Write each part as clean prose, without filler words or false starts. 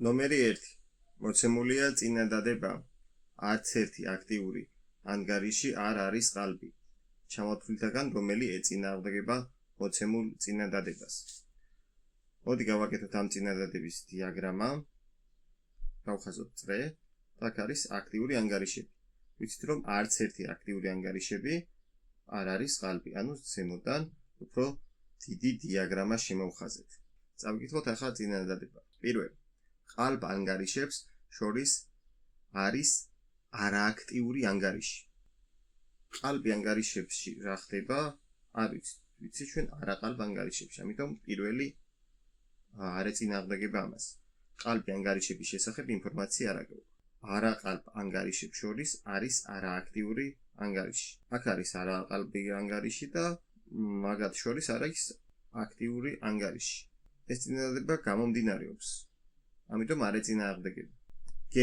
ნომერი 1. მოცემულია წინადადება. არც ერთი აქტიური ანგარიში არ არის ყალბი. ჩამოთვლითაგან რომელი ეწინააღმდეგება მოცემულ წინადადებას. მოდი გავაკეთოთ ამ წინადადების დიაგრამა. გავხაზოთ წრე. აქ არის აქტიური ანგარიშები. ვიცით რომ არც ერთი აქტიური ანგარიშები არ არის ყალბი. ანუ ზემოდან უფრო დიდი დიაგრამა შემოვხაზეთ. წავიკითხოთ ახლა წინადადება. პირველი, ყალბ ანგარიშებს შორის არის არააქტიური ანგარიში. ყალბი ანგარიშებში რა ხდება? არ ვიცით ჩვენ არაყალბ ანგარიშებში. ამიტომ პირველი არ ეწინააღმდეგება ამას. ყალბი ანგარიშების შესახებ ინფორმაცია არ აქვს. არაყალბ ანგარიშებს შორის არის არააქტიური ანგარიში. აქ არის არაყალბი ანგარიში და მაგათ შორის არის აქტიური ანგარიში. ეს წინადადება გამომდინარეობს. ამიტომ არ ეწინააღმდეგება. გ.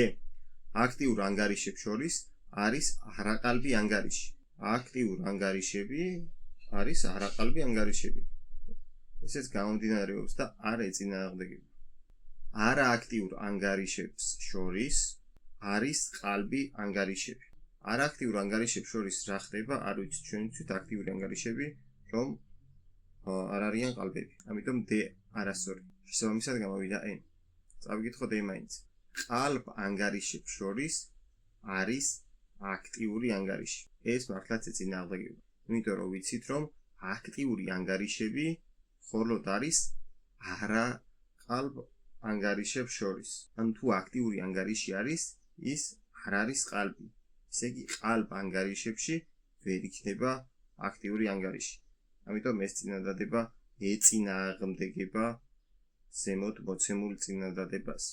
აქტიურ ანგარიშებს შორის არის არაყალბი ანგარიში. აქტიურ ანგარიშები არის არაყალბი ანგარიშები. ესეც გამომდინარეობს და არ ეწინააღმდეგება. არააქტიურ ანგარიშებს შორის არის ყალბი ანგარიშები. არააქტიურ ანგარიშებს შორის რა ხდება? არ ვიცით, ჩვენ ვიცით აქტიური ანგარიშები, რომ არ არიან ყალბები. ამიტომ D არასწორი. შესაბამისად გამოვიდა N. წავიკითხოთ E მაინც. ყალბ ანგარიშებს შორის არის აქტიური ანგარიში. ეს მართლაც ეწინააღმდეგება. იმიტომ რომ ვიცით რომ აქტიური ანგარიშები მხოლოდ არის არაყალბ ანგარიშებს შორის. ან თუ აქტიური ანგარიში არის, ის არ არის ყალბი. ესე იგი ყალბ ანგარიშებში ვერ იქნება აქტიური ანგარიში. ამიტომ ეს წინადადება ეწინააღმდეგება ზემოთ მოცემულ წინადადებას.